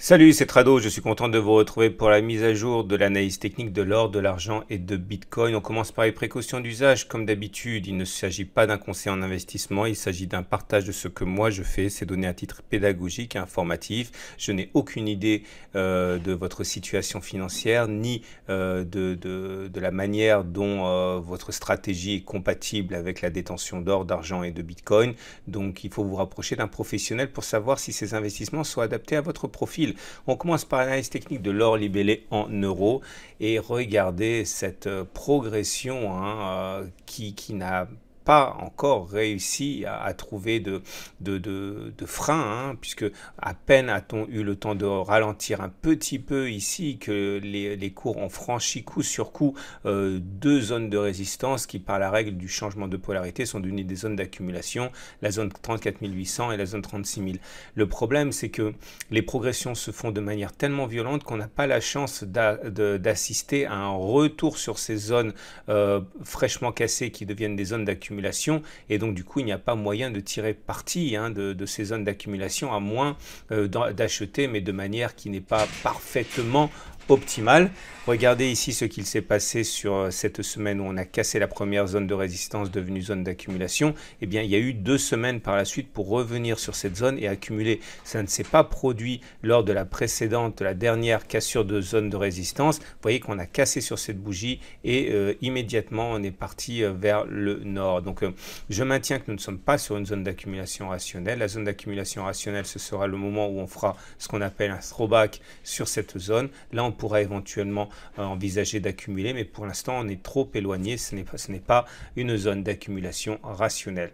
Salut, c'est Trado, je suis content de vous retrouver pour la mise à jour de l'analyse technique de l'or, de l'argent et de Bitcoin. On commence par les précautions d'usage. Comme d'habitude, il ne s'agit pas d'un conseil en investissement, il s'agit d'un partage de ce que moi je fais. C'est donné à titre pédagogique et informatif. Je n'ai aucune idée de votre situation financière, ni de la manière dont votre stratégie est compatible avec la détention d'or, d'argent et de Bitcoin. Donc il faut vous rapprocher d'un professionnel pour savoir si ces investissements sont adaptés à votre profil. On commence par l'analyse technique de l'or libellé en euros et regardez cette progression qui n'a pas encore réussi à trouver de frein, puisque à peine a-t-on eu le temps de ralentir un petit peu ici que les cours ont franchi coup sur coup deux zones de résistance qui, par la règle du changement de polarité, sont devenues des zones d'accumulation, la zone 34 800 et la zone 36 000. Le problème, c'est que les progressions se font de manière tellement violente qu'on n'a pas la chance d'assister à un retour sur ces zones fraîchement cassées qui deviennent des zones d'accumulation, et donc du coup il n'y a pas moyen de tirer parti de ces zones d'accumulation à moins d'acheter, mais de manière qui n'est pas parfaitement optimale. Regardez ici ce qu'il s'est passé sur cette semaine où on a cassé la première zone de résistance devenue zone d'accumulation. Eh bien, il y a eu 2 semaines par la suite pour revenir sur cette zone et accumuler. Ça ne s'est pas produit lors de la précédente, de la dernière cassure de zone de résistance. Vous voyez qu'on a cassé sur cette bougie et immédiatement on est parti vers le nord. Donc, je maintiens que nous ne sommes pas sur une zone d'accumulation rationnelle. La zone d'accumulation rationnelle, ce sera le moment où on fera ce qu'on appelle un throwback sur cette zone. Là, on pourra éventuellement envisager d'accumuler, mais pour l'instant on est trop éloigné, ce n'est pas une zone d'accumulation rationnelle.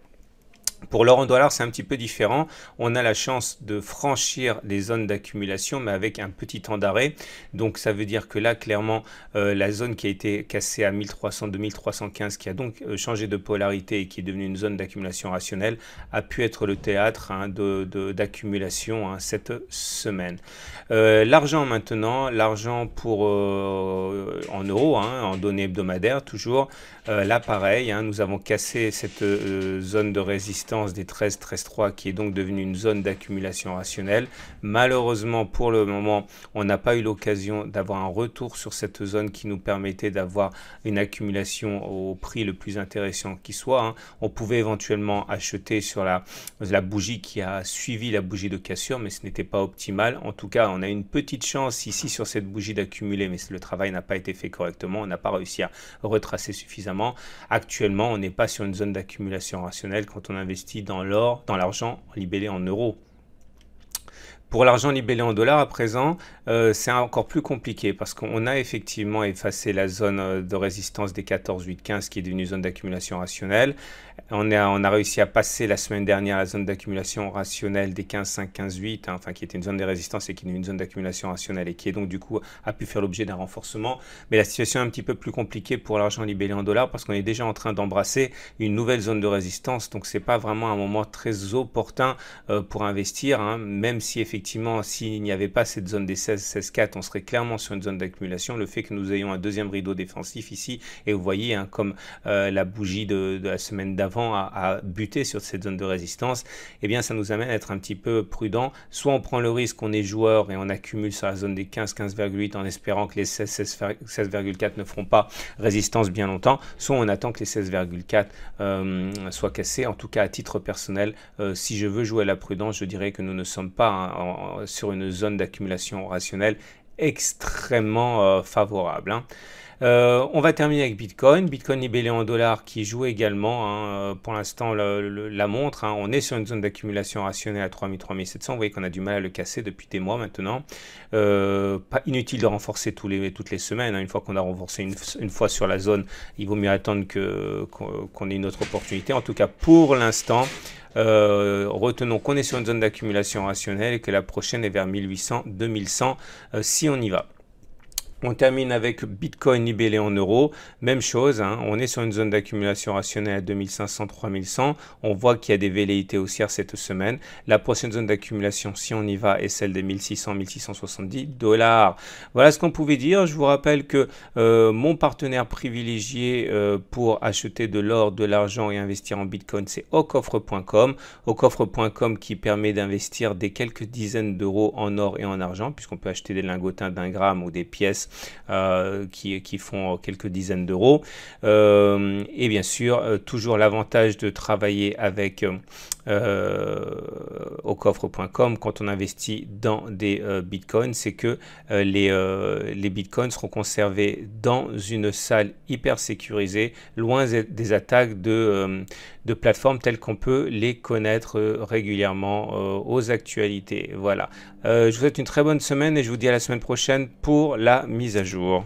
Pour l'or en dollar, c'est un petit peu différent. On a la chance de franchir les zones d'accumulation, mais avec un petit temps d'arrêt. Donc, ça veut dire que là, clairement, la zone qui a été cassée à 1300, 2315, qui a donc changé de polarité et qui est devenue une zone d'accumulation rationnelle, a pu être le théâtre d'accumulation cette semaine. L'argent maintenant, l'argent pour en euros, en données hebdomadaires toujours. Là, pareil, nous avons cassé cette zone de résistance des 13-13-3 qui est donc devenue une zone d'accumulation rationnelle. Malheureusement, pour le moment, on n'a pas eu l'occasion d'avoir un retour sur cette zone qui nous permettait d'avoir une accumulation au prix le plus intéressant qui soit. On pouvait éventuellement acheter sur la bougie qui a suivi la bougie de cassure, mais ce n'était pas optimal. En tout cas, on a une petite chance ici sur cette bougie d'accumuler, mais le travail n'a pas été fait correctement. On n'a pas réussi à retracer suffisamment. Actuellement, on n'est pas sur une zone d'accumulation rationnelle quand on investit dans l'or, dans l'argent libellé en euros. Pour l'argent libellé en dollars, à présent, c'est encore plus compliqué parce qu'on a effectivement effacé la zone de résistance des 14, 8, 15 qui est devenue zone d'accumulation rationnelle. On a réussi à passer la semaine dernière la zone d'accumulation rationnelle des 15, 5, 15, 8, enfin qui était une zone de résistance et qui est une zone d'accumulation rationnelle et qui est donc du coup a pu faire l'objet d'un renforcement. Mais la situation est un petit peu plus compliquée pour l'argent libellé en dollars parce qu'on est déjà en train d'embrasser une nouvelle zone de résistance. Donc c'est pas vraiment un moment très opportun pour investir, même si effectivement s'il n'y avait pas cette zone des 16, 16, 4, on serait clairement sur une zone d'accumulation. Le fait que nous ayons un deuxième rideau défensif ici, et vous voyez comme la bougie de la semaine d'avant a buté sur cette zone de résistance, eh bien ça nous amène à être un petit peu prudent. Soit on prend le risque, on est joueur et on accumule sur la zone des 15, 15,8 en espérant que les 16, 16,4 ne feront pas résistance bien longtemps, soit on attend que les 16,4 soient cassés. En tout cas, à titre personnel, si je veux jouer à la prudence, je dirais que nous ne sommes pas sur une zone d'accumulation rationnelle extrêmement favorable. On va terminer avec Bitcoin. Bitcoin libellé en dollars qui joue également, pour l'instant, la montre. On est sur une zone d'accumulation rationnelle à 3000, 3700. Vous voyez qu'on a du mal à le casser depuis des mois maintenant. Pas inutile de renforcer toutes les semaines. Une fois qu'on a renforcé une fois sur la zone, il vaut mieux attendre qu'on ait une autre opportunité. En tout cas, pour l'instant, retenons qu'on est sur une zone d'accumulation rationnelle et que la prochaine est vers 1800, 2100 si on y va. On termine avec Bitcoin libellé en euros, même chose, hein, on est sur une zone d'accumulation rationnelle à 2500-3100, on voit qu'il y a des velléités haussières cette semaine. La prochaine zone d'accumulation, si on y va, est celle des 1600-1670 $. Voilà ce qu'on pouvait dire. Je vous rappelle que mon partenaire privilégié pour acheter de l'or, de l'argent et investir en Bitcoin, c'est aucoffre.com. Aucoffre.com qui permet d'investir des quelques dizaines d'euros en or et en argent, puisqu'on peut acheter des lingotins d'1 gramme ou des pièces qui font quelques dizaines d'euros. Et bien sûr, toujours l'avantage de travailler avec aucoffre.com quand on investit dans des bitcoins, c'est que les bitcoins seront conservés dans une salle hyper sécurisée, loin des attaques de plateformes telles qu'on peut les connaître régulièrement aux actualités. Voilà. Je vous souhaite une très bonne semaine et je vous dis à la semaine prochaine pour la mise à jour.